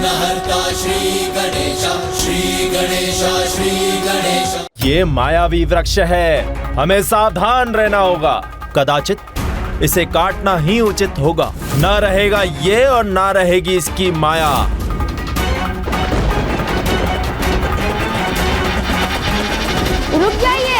विघ्नहर्ता श्री गणेश, श्री गणेश, श्री गणेश। ये मायावी वृक्ष है, हमें सावधान रहना होगा। कदाचित इसे काटना ही उचित होगा। ना रहेगा ये और ना रहेगी इसकी माया। रुक जाइए।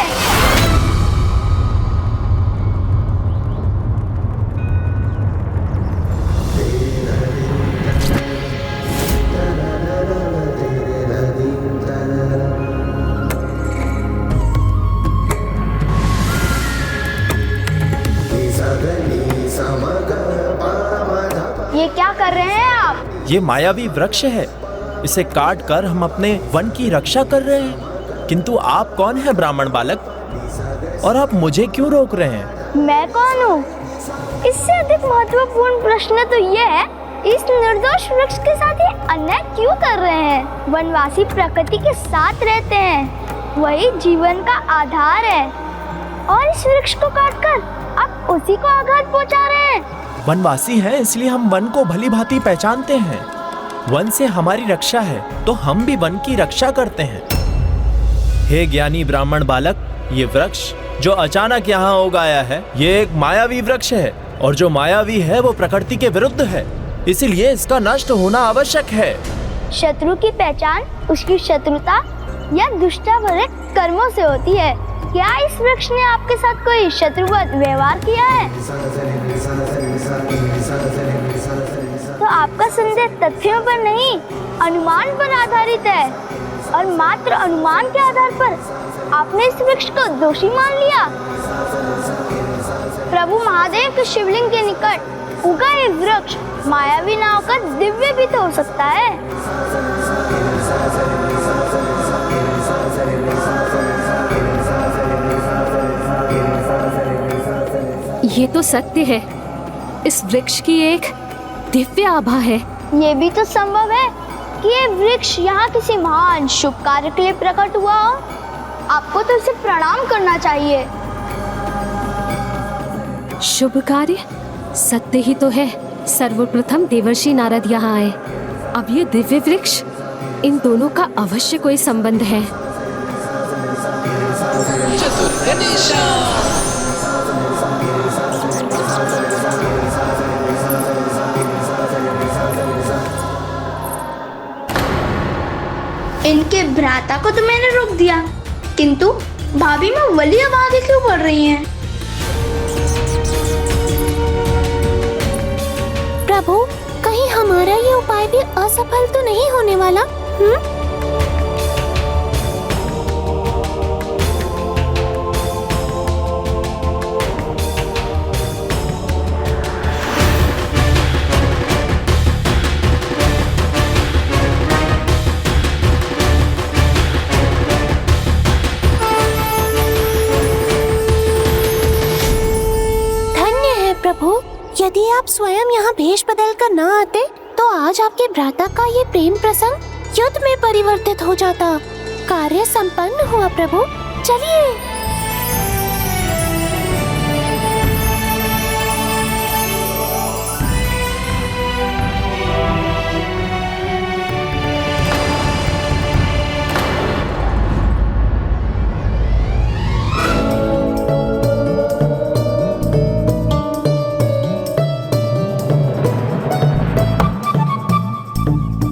ये क्या कर रहे हैं आप? ये मायावी वृक्ष है, इसे काट कर हम अपने वन की रक्षा कर रहे हैं। किंतु आप कौन हैं ब्राह्मण बालक, और आप मुझे क्यों रोक रहे हैं? मैं कौन हूँ? इससे अधिक महत्वपूर्ण प्रश्न तो ये है, इस निर्दोष वृक्ष के साथ ये अन्याय क्यों कर रहे हैं? वनवासी प्रकृति के साथ रहते हैं, वही जीवन का आधार है, और इस वृक्ष को काटकर आप उसी को आघात पहुँचा रहे हैं। वनवासी हैं इसलिए हम वन को भली भांति पहचानते हैं। वन से हमारी रक्षा है तो हम भी वन की रक्षा करते हैं। हे ज्ञानी ब्राह्मण बालक, ये वृक्ष जो अचानक यहाँ उगाया है, ये एक मायावी वृक्ष है, और जो मायावी है वो प्रकृति के विरुद्ध है, इसीलिए इसका नष्ट होना आवश्यक है। शत्रु की पहचान उसकी शत्रुता या दुष्टता भरे कर्मों से होती है। क्या इस वृक्ष ने आपके साथ कोई शत्रुवत व्यवहार किया है? तो आपका संदेह तथ्यों पर नहीं, अनुमान पर आधारित है, और मात्र अनुमान के आधार पर आपने इस वृक्ष को दोषी मान लिया। प्रभु महादेव के शिवलिंग के निकट उगा ये वृक्ष मायावी ना होकर दिव्य भी तो हो सकता है। ये तो सत्य है, इस वृक्ष की एक दिव्य आभा है। ये भी तो संभव है कि ये वृक्ष यहाँ किसी महान शुभ कार्य के लिए प्रकट हुआ हो। आपको तो इसे प्रणाम करना चाहिए। शुभ कार्य? सत्य ही तो है। सर्वप्रथम देवर्षि नारद यहाँ आए, अब ये दिव्य वृक्ष, इन दोनों का अवश्य कोई संबंध है। इनके भ्राता को तो मैंने रोक दिया, किंतु भाभी में वली अब आगे क्यों बढ़ रही हैं? प्रभु, कहीं हमारा ये उपाय भी असफल तो नहीं होने वाला? यदि आप स्वयं यहाँ भेष बदल कर न आते तो आज आपके भ्राता का ये प्रेम प्रसंग युद्ध में परिवर्तित हो जाता। कार्य संपन्न हुआ प्रभु, चलिए।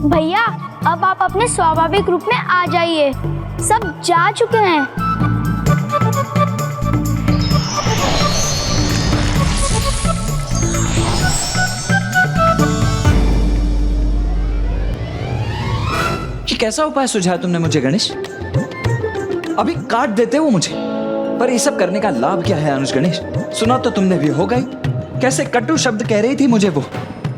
भैया, अब आप अपने स्वाभाविक रूप में आ जाइए। सब जा चुके हैं। ये कैसा उपाय सुझाया तुमने मुझे गणेश? अभी काट देते हो मुझे, पर ये सब करने का लाभ क्या है अनुज गणेश? सुना तो तुमने भी होगा ही। कैसे कटु शब्द कह रही थी मुझे वो।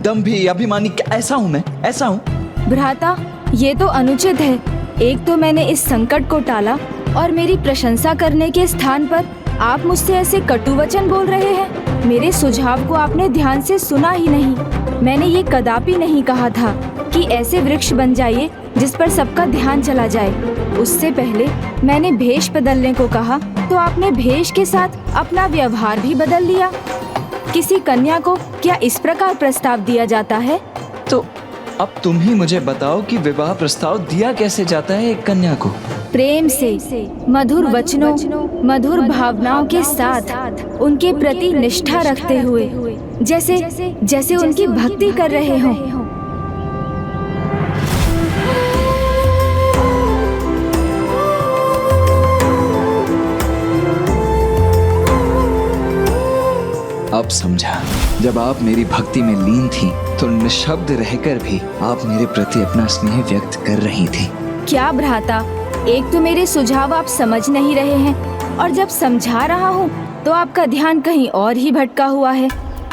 दंभी, अभिमानी, ऐसा हूँ मैं, ऐसा हूँ। भ्राता, ये तो अनुचित है। एक तो मैंने इस संकट को टाला, और मेरी प्रशंसा करने के स्थान पर आप मुझसे ऐसे कटु वचन बोल रहे हैं। मेरे सुझाव को आपने ध्यान से सुना ही नहीं। मैंने ये कदापि नहीं कहा था कि ऐसे वृक्ष बन जाइए जिस पर सबका ध्यान चला जाए। उससे पहले मैंने भेष बदलने को कहा तो आपने भेष के साथ अपना व्यवहार भी बदल लिया। किसी कन्या को क्या इस प्रकार प्रस्ताव दिया जाता है? अब तुम ही मुझे बताओ कि विवाह प्रस्ताव दिया कैसे जाता है एक कन्या को? प्रेम से, मधुर वचनों, मधुर भावनाओं के साथ, उनके प्रति निष्ठा रखते हुए, जैसे जैसे उनकी भक्ति कर रहे हों। अब समझा। जब आप मेरी भक्ति में लीन थी तो निशब्द रहकर भी आप मेरे प्रति अपना स्नेह व्यक्त कर रही थी। क्या भ्राता, एक तो मेरे सुझाव आप समझ नहीं रहे हैं, और जब समझा रहा हूँ तो आपका ध्यान कहीं और ही भटका हुआ है,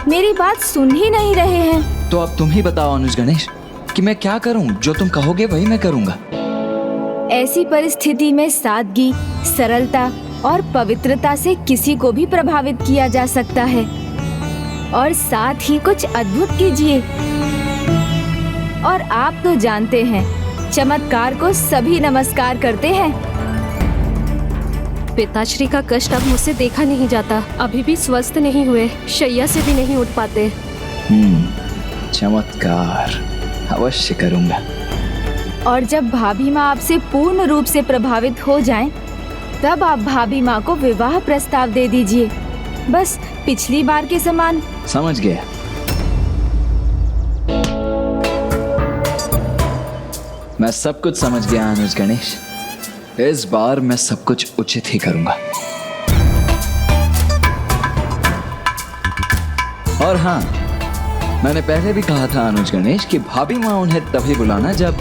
मेरी बात सुन ही नहीं रहे हैं। तो अब तुम ही बताओ अनुज गणेश कि मैं क्या करूँ? जो तुम कहोगे वही मैं करूँगा। ऐसी परिस्थिति में सादगी, सरलता और पवित्रता से किसी को भी प्रभावित किया जा सकता है, और साथ ही कुछ अद्भुत कीजिए। और आप तो जानते हैं, चमत्कार को सभी नमस्कार करते हैं। पिताश्री का कष्ट अब मुझसे देखा नहीं जाता। अभी भी स्वस्थ नहीं हुए, शैया से भी नहीं उठ पाते। चमत्कार अवश्य करूँगा। और जब भाभी माँ आपसे पूर्ण रूप से प्रभावित हो जाएं, तब आप भाभी माँ को विवाह प्रस्ताव दे दीजिए, बस पिछली बार के समान। समझ गया। मैं सब कुछ समझ गया अनुज गणेश। इस बार मैं सब कुछ उचित ही करूंगा। और हाँ, मैंने पहले भी कहा था अनुज गणेश कि भाभी माँ उन्हें तभी बुलाना जब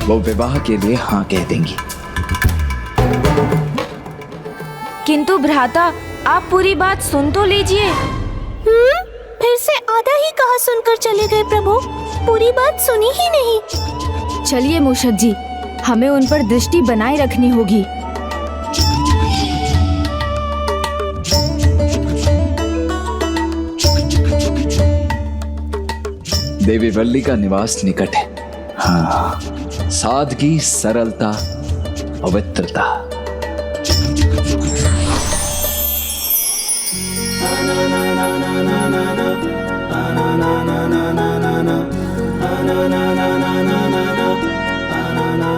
वो विवाह के लिए हाँ कह देंगी। किंतु भ्राता, आप पूरी बात सुन तो लीजिए। फिर से आधा ही कहा सुनकर चले गए प्रभु, पूरी बात सुनी ही नहीं। चलिए मूषक जी, हमें उन पर दृष्टि बनाए रखनी होगी। देवी वल्ली का निवास निकट है। हाँ, सादगी, सरलता, पवित्रता।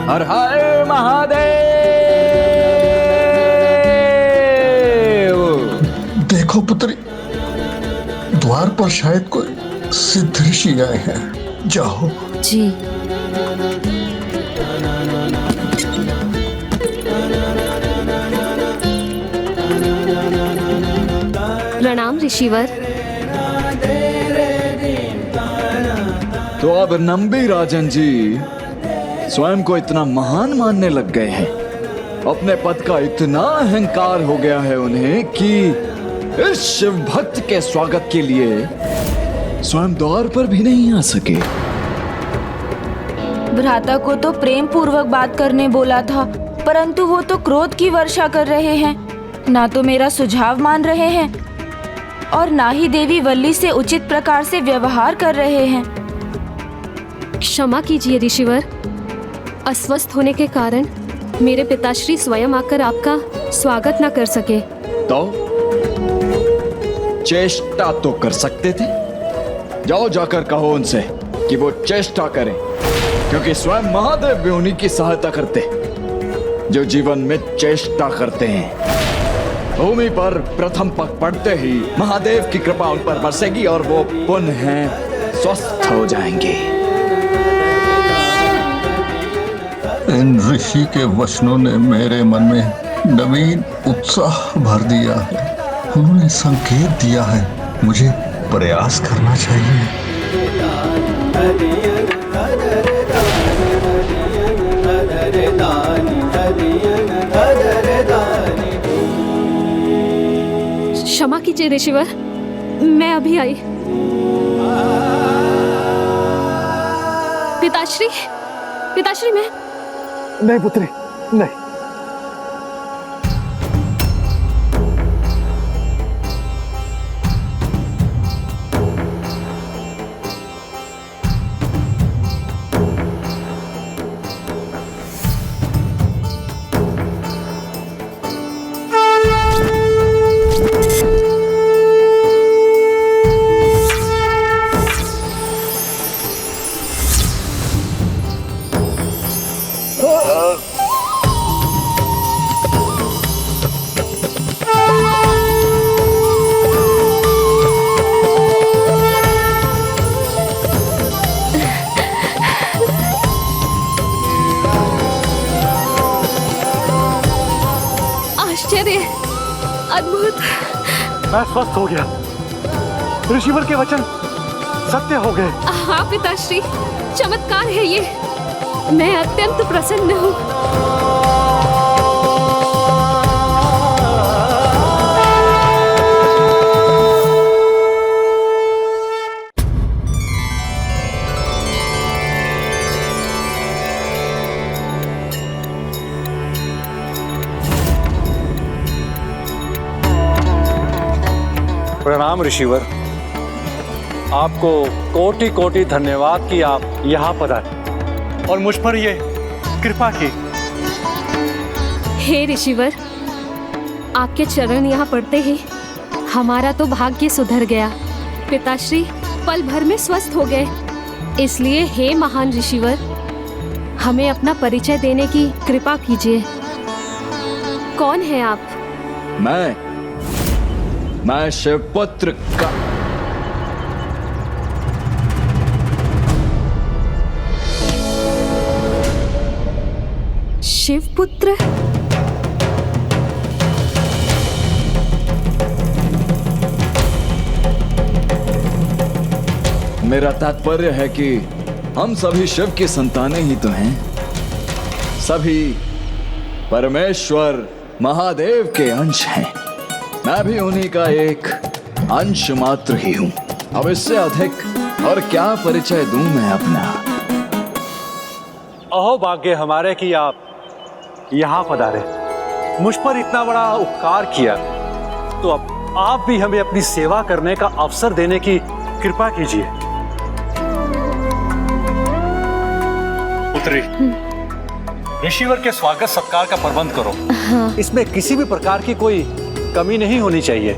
हर हर महादेव। देखो पुत्री, द्वार पर शायद कोई सिद्ध ऋषि आए हैं, जाओ। जी। प्रणाम ऋषिवर। तो अब नंबी राजन जी स्वयं को इतना महान मानने लग गए हैं। अपने पद का इतना अहंकार हो गया है उन्हें कि इस शिव भक्त के स्वागत के लिए स्वयं द्वार पर भी नहीं आ सके। भ्राता को तो प्रेम पूर्वक बात करने बोला था, परंतु वो तो क्रोध की वर्षा कर रहे हैं। ना तो मेरा सुझाव मान रहे हैं और ना ही देवी वल्ली से उचित प्रकार से व्यवहार कर रहे हैं। क्षमा कीजिए ऋषिवर, अस्वस्थ होने के कारण मेरे पिताश्री स्वयं आकर आपका स्वागत न कर सके। तो चेष्टा तो कर सकते थे। जाओ जाकर कहो उनसे कि वो चेष्टा करें, क्योंकि स्वयं महादेव भी उन्हीं की सहायता करते जो जीवन में चेष्टा करते हैं। भूमि पर प्रथम पग पड़ते ही महादेव की कृपा उन पर बरसेगी और वो पुनः स्वस्थ हो जाएंगे। इन ऋषि के वचनों ने मेरे मन में नवीन उत्साह भर दिया है। उन्होंने संकेत दिया है मुझे प्रयास करना चाहिए। क्षमा कीजिए ऋषिवर, मैं अभी आई। पिताश्री, पिताश्री, मैं नहीं पुत्री, नहीं। आश्चर्य, अद्भुत। मैं स्वस्थ हो गया। ऋषिवर के वचन सत्य हो गए। हाँ पिताश्री, चमत्कार है ये। मैं अत्यंत प्रसन्न हूँ। प्रणाम ऋषिवर। आपको कोटि कोटि धन्यवाद कि आप यहाँ पधारे और मुझ पर ये कृपा की। हे ऋषिवर, आपके चरण यहाँ पड़ते ही हमारा तो भाग्य सुधर गया। पिताश्री पल भर में स्वस्थ हो गए। इसलिए हे महान ऋषिवर, हमें अपना परिचय देने की कृपा कीजिए। कौन है आप? मैं शिवपुत्र का शिवपुत्र? मेरा तात्पर्य है कि हम सभी शिव की संतानें ही तो हैं। सभी परमेश्वर महादेव के अंश हैं। मैं भी उन्हीं का एक अंश मात्र ही हूं। अब इससे अधिक और क्या परिचय दूं मैं अपना। अहो भाग्य हमारे कि आप यहाँ पधारे, मुझ पर इतना बड़ा उपकार किया, तो अब आप भी हमें अपनी सेवा करने का अवसर देने की कृपा कीजिए। पुत्री, ऋषिवर के स्वागत सत्कार का प्रबंध करो। हाँ। इसमें किसी भी प्रकार की कोई कमी नहीं होनी चाहिए।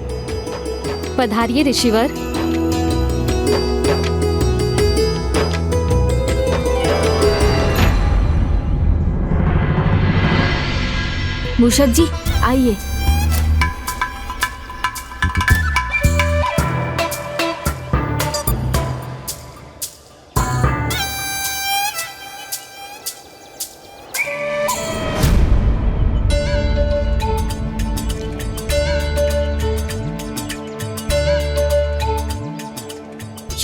पधारिए ऋषिवर। मूषक जी आइए।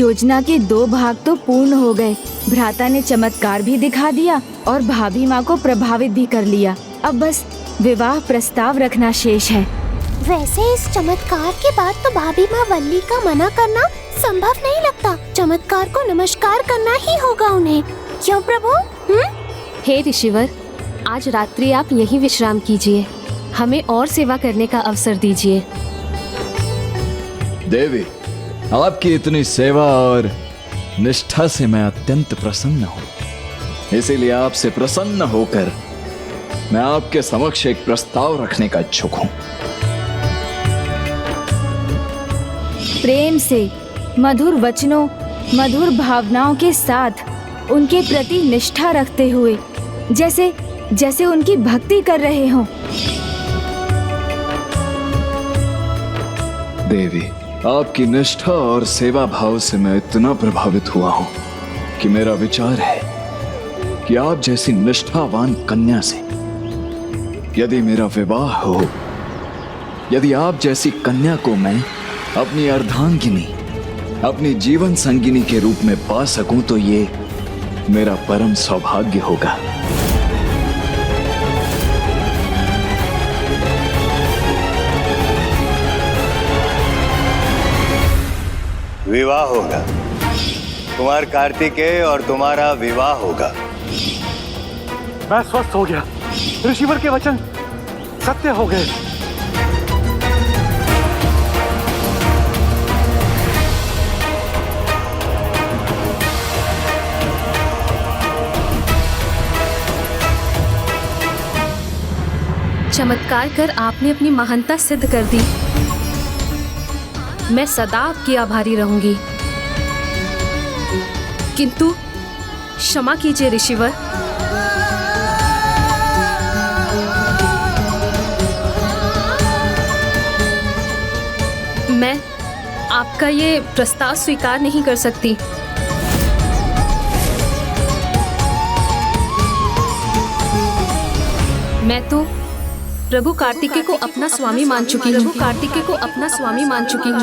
योजना के 2 भाग तो पूर्ण हो गए। भ्राता ने चमत्कार भी दिखा दिया और भाभी माँ को प्रभावित भी कर लिया। अब बस विवाह प्रस्ताव रखना शेष है। वैसे इस चमत्कार के बाद तो भाभी माँ वल्ली का मना करना संभव नहीं लगता। चमत्कार को नमस्कार करना ही होगा उन्हें। क्यों प्रभु? हे ऋषिवर, आज रात्रि आप यहीं विश्राम कीजिए। हमें और सेवा करने का अवसर दीजिए। देवी, आपकी इतनी सेवा और निष्ठा से मैं अत्यंत प्रसन्न हूँ। इसीलिए आपसे प्रसन्न होकर मैं आपके समक्ष एक प्रस्ताव रखने का इच्छुक हूँ। प्रेम से, मधुर वचनों, मधुर भावनाओं के साथ उनके प्रति निष्ठा रखते हुए, जैसे जैसे उनकी भक्ति कर रहे हों। देवी, आपकी निष्ठा और सेवा भाव से मैं इतना प्रभावित हुआ हूँ कि मेरा विचार है कि आप जैसी निष्ठावान कन्या से यदि मेरा विवाह हो, यदि आप जैसी कन्या को मैं अपनी अर्धांगिनी, अपनी जीवन संगिनी के रूप में पा सकूं, तो ये मेरा परम सौभाग्य होगा। विवाह होगा, कुमार कार्तिकेय और तुम्हारा विवाह होगा। मैं स्वस्थ हो गया। ऋषिवर के वचन सत्य हो गए। चमत्कार कर आपने अपनी महानता सिद्ध कर दी। मैं सदा आपकी आभारी रहूंगी। किंतु क्षमा कीजिए ऋषिवर, आपका ये प्रस्ताव स्वीकार नहीं कर सकती। मैं तो प्रभु कार्तिकेय को अपना स्वामी मान चुकी हूँ। कार्तिकेय को अपना स्वामी मान चुकी हूँ।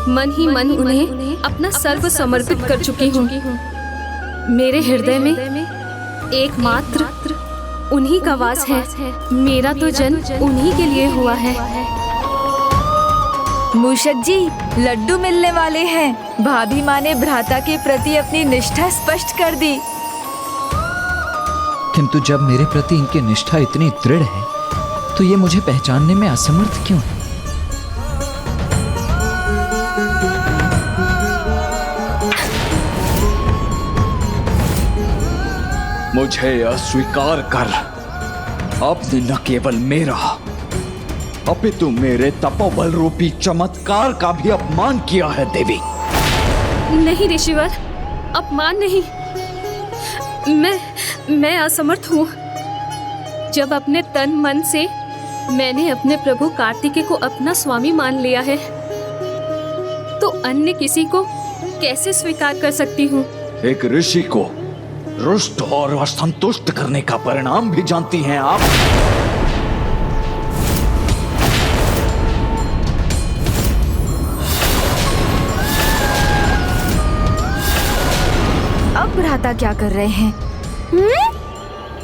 मन ही मन उन्हें अपना सर्व समर्पित कर चुकी हूँ। मेरे हृदय में एकमात्र उन्हीं का वास है। मेरा तो जन्म उन्हीं के लिए हुआ है। मूषक जी, लड्डू मिलने वाले हैं। भाभी माँ ने भ्राता के प्रति अपनी निष्ठा स्पष्ट कर दी। किंतु जब मेरे प्रति इनकी निष्ठा इतनी दृढ़ है तो ये मुझे पहचानने में असमर्थ क्यों है? मुझे अस्वीकार कर आपने न केवल मेरा अपितु मेरे तपोबल रूपी चमत्कार का भी अपमान किया है देवी। नहीं ऋषिवर, अपमान नहीं। मैं असमर्थ हूँ। जब अपने तन मन से मैंने अपने प्रभु कार्तिकेय को अपना स्वामी मान लिया है तो अन्य किसी को कैसे स्वीकार कर सकती हूँ? एक ऋषि को रुष्ट और असंतुष्ट करने का परिणाम भी जानती हैं आप। अब भ्राता क्या कर रहे हैं?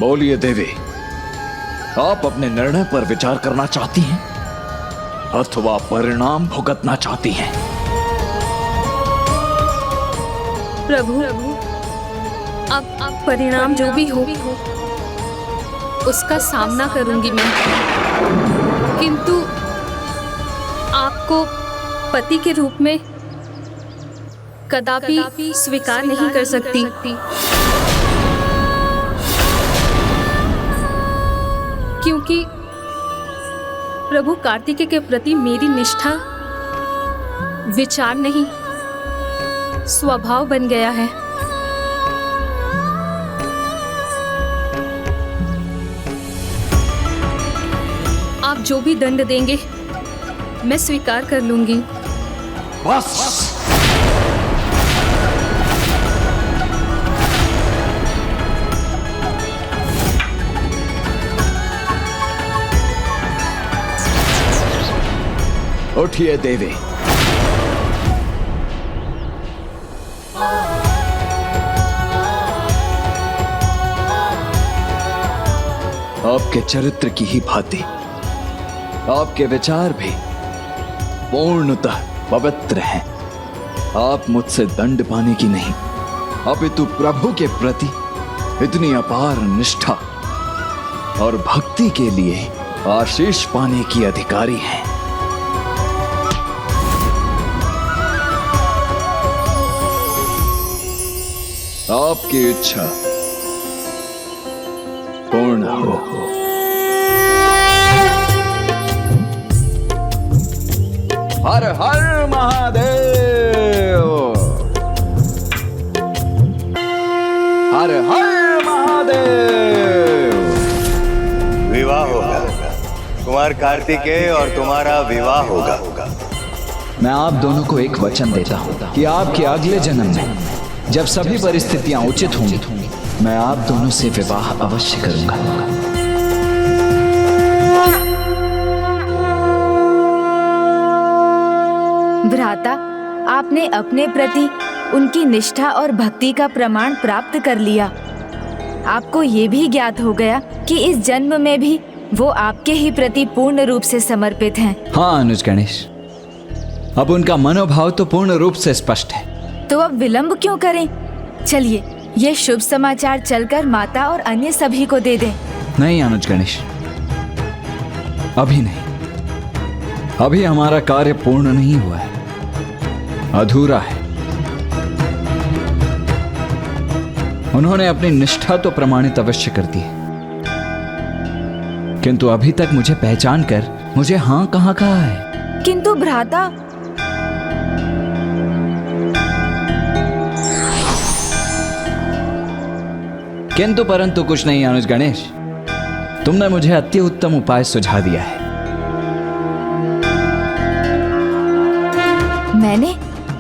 बोलिए देवी, आप अपने निर्णय पर विचार करना चाहती हैं अथवा परिणाम भुगतना चाहती हैं? प्रभु, अब परिणाम जो भी हो उसका सामना करूंगी मैं, किंतु आपको पति के रूप में कदापि स्वीकार नहीं कर सकती। क्योंकि प्रभु कार्तिकेय के प्रति मेरी निष्ठा विचार नहीं, स्वभाव बन गया है। आप जो भी दंड देंगे मैं स्वीकार कर लूंगी। बस उठिए देवी। आपके चरित्र की ही भांति आपके विचार भी पूर्णतः पवित्र हैं। आप मुझसे दंड पाने की नहीं अपितु प्रभु के प्रति इतनी अपार निष्ठा और भक्ति के लिए आशीष पाने की अधिकारी हैं। आपकी इच्छा पूर्ण हो। हर हर महादेव, हर हर महादेव। विवाह होगा, कुमार कार्तिकेय और तुम्हारा विवाह होगा। मैं आप दोनों को एक वचन देता हूँ कि आपके अगले जन्म में जब सभी परिस्थितियां उचित होंगी मैं आप दोनों से विवाह अवश्य करूंगा। भ्राता, आपने अपने प्रति उनकी निष्ठा और भक्ति का प्रमाण प्राप्त कर लिया। आपको ये भी ज्ञात हो गया कि इस जन्म में भी वो आपके ही प्रति पूर्ण रूप से समर्पित हैं। हाँ अनुज गणेश, अब उनका मनोभाव तो पूर्ण रूप से स्पष्ट है। तो अब विलंब क्यों करें? चलिए ये शुभ समाचार चलकर माता और अन्य सभी को दे दें। नहीं अनुज गणेश, अभी नहीं। अभी हमारा कार्य पूर्ण नहीं हुआ है, अधूरा है। उन्होंने अपनी निष्ठा तो प्रमाणित अवश्य कर दी है, किंतु अभी तक मुझे पहचान कर मुझे हाँ कहाँ कहा है। किंतु भ्राता, किंतु परंतु कुछ नहीं अनुज गणेश, तुमने मुझे अति उत्तम उपाय सुझा दिया है।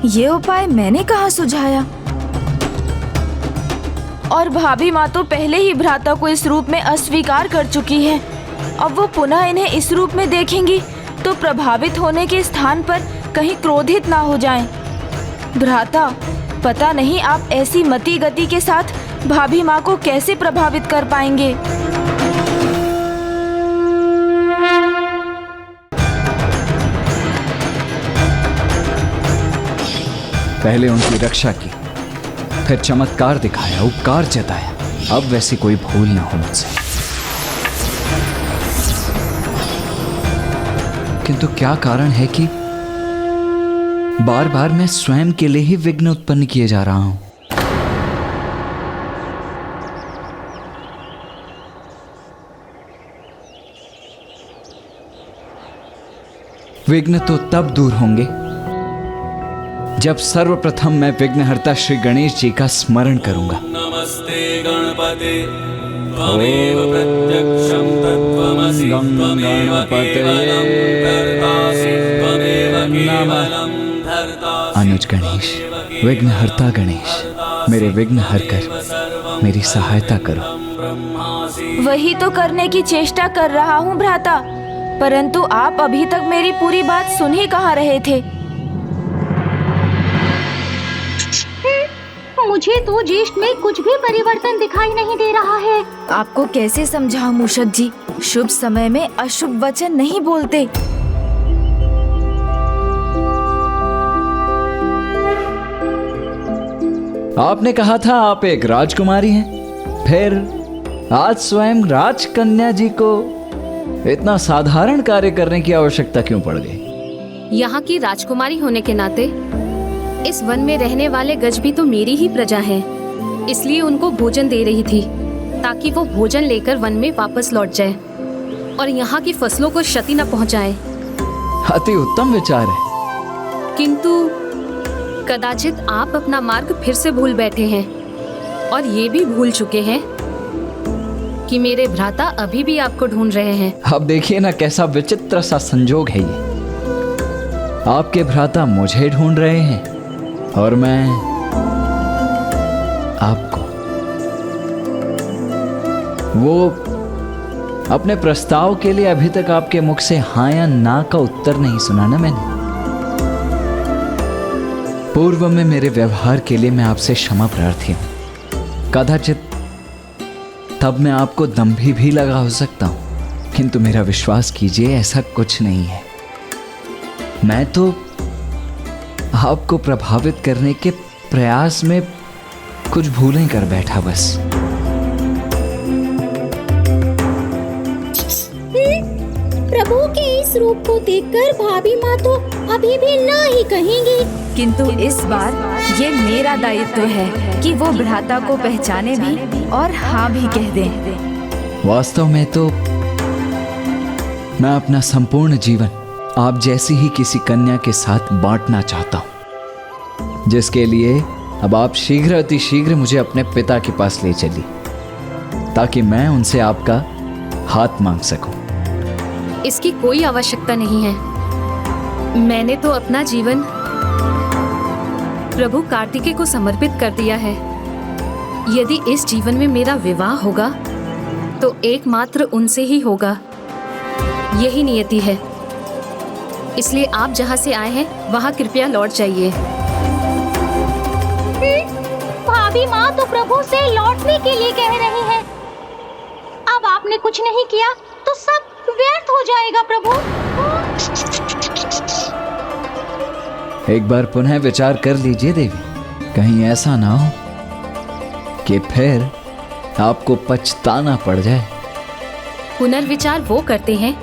ये उपाय मैंने कहाँ सुझाया? और भाभी माँ तो पहले ही भ्राता को इस रूप में अस्वीकार कर चुकी है। अब वो पुनः इन्हें इस रूप में देखेंगी तो प्रभावित होने के स्थान पर कहीं क्रोधित ना हो जाएं। भ्राता, पता नहीं आप ऐसी मति गति के साथ भाभी माँ को कैसे प्रभावित कर पाएंगे। पहले उनकी रक्षा की, फिर चमत्कार दिखाया, उपकार जताया। अब वैसी कोई भूल ना हो मुझसे। किंतु क्या कारण है कि बार बार मैं स्वयं के लिए ही विघ्न उत्पन्न किए जा रहा हूं? विघ्न तो तब दूर होंगे जब सर्वप्रथम मैं विघ्नहर्ता श्री गणेश जी का स्मरण करूंगा। नमस्ते गणपते त्वमेव प्रत्यक्षं तत्त्वमसि त्वमेव केवलं कर्तासि त्वमेव केवलं धर्तासि। अनुज गणेश, विघ्नहर्ता गणेश, मेरे विघ्न हर कर मेरी सहायता करो। वही तो करने की चेष्टा कर रहा हूँ भ्राता, परंतु आप अभी तक मेरी पूरी बात सुन ही कहाँ रहे थे। मुझे तो ज्येष्ठ में कुछ भी परिवर्तन दिखाई नहीं दे रहा है। आपको कैसे समझाऊं मूषक जी, शुभ समय में अशुभ वचन नहीं बोलते। आपने कहा था आप एक राजकुमारी हैं, फिर आज स्वयं राजकन्या जी को इतना साधारण कार्य करने की आवश्यकता क्यों पड़ गई? यहाँ की राजकुमारी होने के नाते इस वन में रहने वाले गज भी तो मेरी ही प्रजा हैं। इसलिए उनको भोजन दे रही थी ताकि वो भोजन लेकर वन में वापस लौट जाए और यहाँ की फसलों को क्षति न पहुँचाए। अति उत्तम विचार है। किंतु कदाचित आप अपना मार्ग फिर से भूल बैठे हैं और ये भी भूल चुके हैं कि मेरे भ्राता अभी भी आपको ढूंढ रहे हैं। अब देखिए ना कैसा विचित्र सा संजोग है ये। आपके भ्राता मुझे ढूंढ रहे हैं और मैं आपको। वो अपने प्रस्ताव के लिए अभी तक आपके मुख से हाँ या ना का उत्तर नहीं सुना ना मैंने। पूर्व में मेरे व्यवहार के लिए मैं आपसे क्षमा प्रार्थी हूं। कदाचित तब मैं आपको दंभी भी लगा हो सकता हूं, किंतु मेरा विश्वास कीजिए ऐसा कुछ नहीं है। मैं तो आपको प्रभावित करने के प्रयास में कुछ भूलें कर बैठा बस। प्रभु के इस रूप को देखकर भाभी माँ तो अभी भी ना ही कहेंगी। किंतु इस बार ये मेरा दायित्व है कि वो भ्राता को पहचाने भी और हाँ भी कह दें। वास्तव में तो मैं अपना संपूर्ण जीवन आप जैसी ही किसी कन्या के साथ बांटना चाहता हूं, जिसके लिए अब आप शीघ्र अति शीघ्र मुझे अपने पिता के पास ले चली ताकि मैं उनसे आपका हाथ मांग सकूं। इसकी कोई आवश्यकता नहीं है। मैंने तो अपना जीवन प्रभु कार्तिकेय को समर्पित कर दिया है। यदि इस जीवन में मेरा विवाह होगा तो एकमात्र उनसे ही होगा, यही नियति है। इसलिए आप जहाँ से आए हैं वहाँ कृपया लौट जाइए। भाभी माँ तो प्रभु से लौटने के लिए कह रही है। अब आपने कुछ नहीं किया तो सब व्यर्थ हो जाएगा प्रभु। एक बार पुनः विचार कर लीजिए देवी, कहीं ऐसा ना हो कि फिर आपको पछताना पड़ जाए। पुनर्विचार वो करते हैं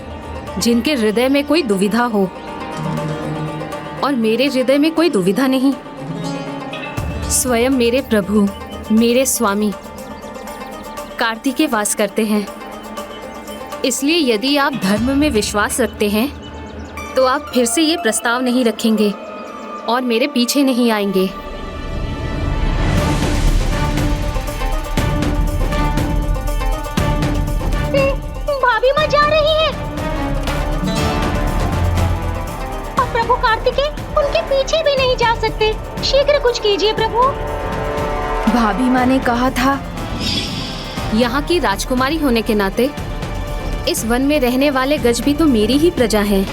जिनके हृदय में कोई दुविधा हो, और मेरे हृदय में कोई दुविधा नहीं। स्वयं मेरे प्रभु, मेरे स्वामी कार्तिकेय वास करते हैं। इसलिए यदि आप धर्म में विश्वास रखते हैं तो आप फिर से ये प्रस्ताव नहीं रखेंगे और मेरे पीछे नहीं आएंगे। भाभी माँ जा रही है और प्रभु कार्तिकेय उनके पीछे भी नहीं जा सकते। शीघ्र कुछ कीजिए प्रभु। भाभी माँ ने कहा था। यहाँ की राजकुमारी होने के नाते इस वन में रहने वाले गज भी तो मेरी ही प्रजा हैं।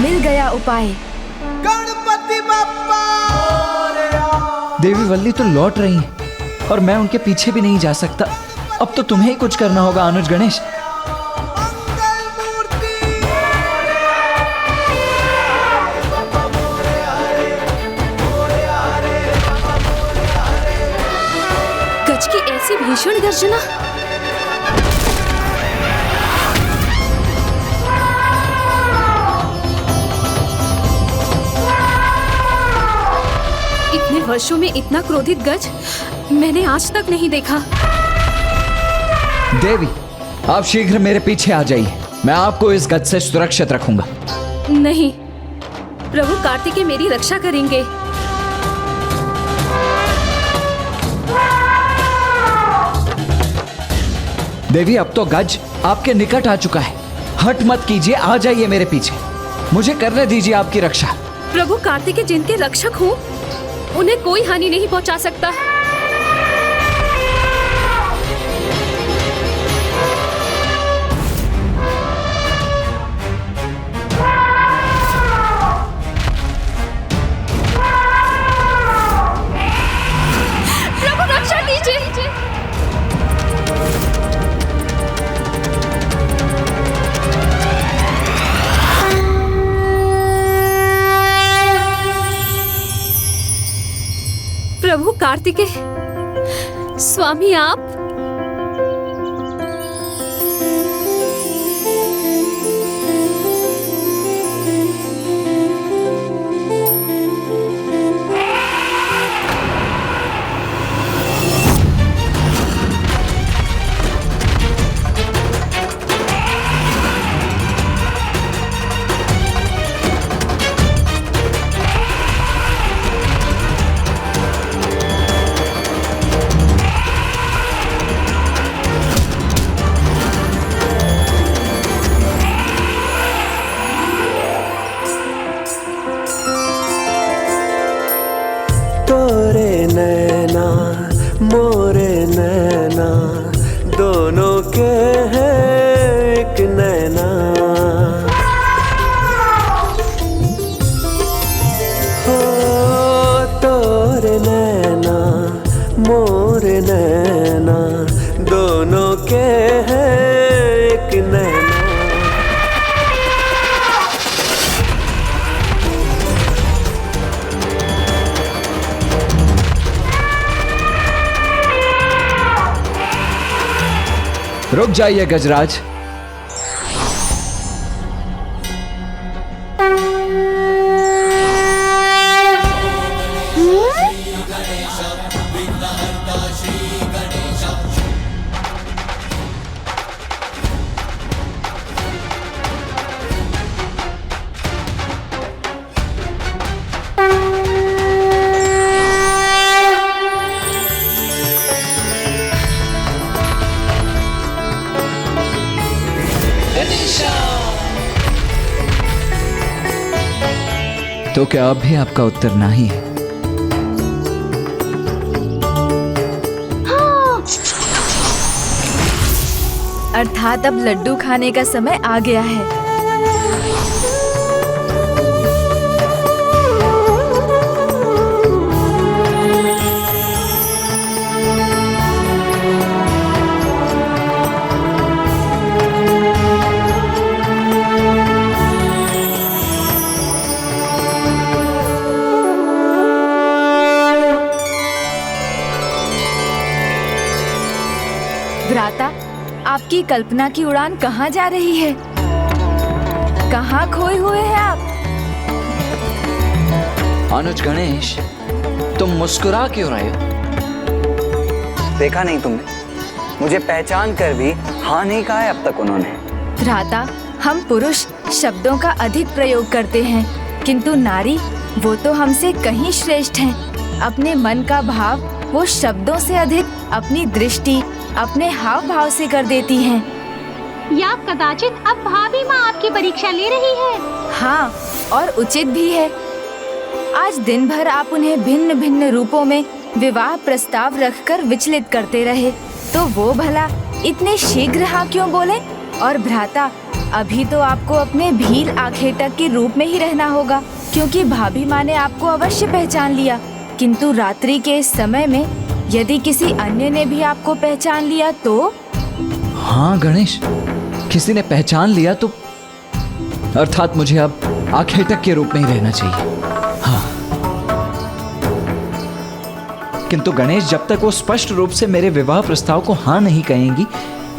मिल गया उपाय। देवी वल्ली तो लौट रही हैं और मैं उनके पीछे भी नहीं जा सकता। अब तो तुम्हें ही कुछ करना होगा अनुज गणेश। गज की ऐसी भीषण गर्जना। इतने वर्षों में इतना क्रोधित गज मैंने आज तक नहीं देखा। देवी, आप शीघ्र मेरे पीछे आ जाइए। मैं आपको इस गज से सुरक्षित रखूंगा। नहीं, प्रभु कार्तिकेय मेरी रक्षा करेंगे। देवी, अब तो गज आपके निकट आ चुका है। हट मत कीजिए, आ जाइए मेरे पीछे। मुझे करने दीजिए आपकी रक्षा। प्रभु कार्तिकेय जिनके रक्षक हो, उन्हें कोई हानि नहीं पहुंचा सकता। प्रभु रक्षा कीजिए। प्रभु कार्तिकेय, स्वामी आप। तोरे नैना मोरे नैना दोनों के हैं एक नैना। हो तोरे नैना मोरे नैना दोनों के हैं एक नैना। रुक जाइए गजराज। तो क्या अब भी आपका उत्तर नहीं है? अर्थात अब लड्डू खाने का समय आ गया है। भ्राता, आपकी कल्पना की उड़ान कहाँ जा रही है? कहाँ खोए हुए हैं आप? अनुज गणेश, तुम मुस्कुरा क्यों रहे हो? देखा नहीं तुमने? मुझे पहचान कर भी हाँ नहीं कहा है अब तक उन्होंने। भ्राता, हम पुरुष शब्दों का अधिक प्रयोग करते हैं, किंतु नारी वो तो हमसे कहीं श्रेष्ठ हैं। अपने मन का भाव वो शब्दों से अधिक अपनी दृष्टि, अपने हाव भाव से कर देती हैं। या कदाचित अब भाभी माँ आपकी परीक्षा ले रही है। हाँ, और उचित भी है। आज दिन भर आप उन्हें भिन्न भिन्न रूपों में विवाह प्रस्ताव रखकर विचलित करते रहे, तो वो भला इतने शीघ्र हाँ क्यों बोले? और भ्राता, अभी तो आपको अपने भील आखेटक के रूप में ही रहना होगा, क्योंकि भाभी माँ ने आपको अवश्य पहचान लिया। किंतु रात्रि के इस समय में यदि किसी अन्य ने भी आपको पहचान लिया तो? हाँ गणेश, किसी ने पहचान लिया तो अर्थात मुझे अब आखेटक के रूप में ही रहना चाहिए। हाँ, किंतु गणेश, जब तक वो स्पष्ट रूप से मेरे विवाह प्रस्ताव को हाँ नहीं कहेंगी,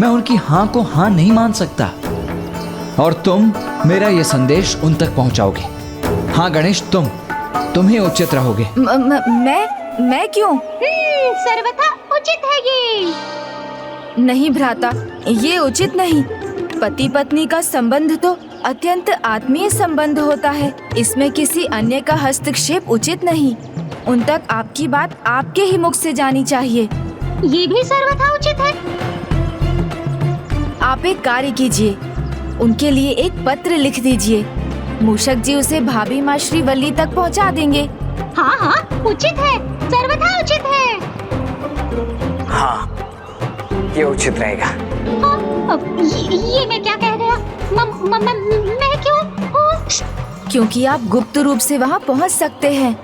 मैं उनकी हाँ को हाँ नहीं मान सकता। और तुम मेरा ये संदेश उन तक पहुंचाओगे। हाँ गणेश, तुम ही उचित रहोगे। मैं क्यों? सर्वथा उचित है ये। नहीं भ्राता, ये उचित नहीं। पति पत्नी का संबंध तो अत्यंत आत्मीय संबंध होता है, इसमें किसी अन्य का हस्तक्षेप उचित नहीं। उन तक आपकी बात आपके ही मुख से जानी चाहिए। ये भी सर्वथा उचित है। आप एक कार्य कीजिए, उनके लिए एक पत्र लिख दीजिए। मूषक जी उसे भाभी माँ श्रीवल्ली तक पहुँचा देंगे। हाँ हाँ, उचित है, सर्वथा उचित है। हाँ, ये उचित रहेगा। ये मैं क्या कह गया? मैं क्यों? क्योंकि आप गुप्त रूप से वहाँ पहुँच सकते हैं।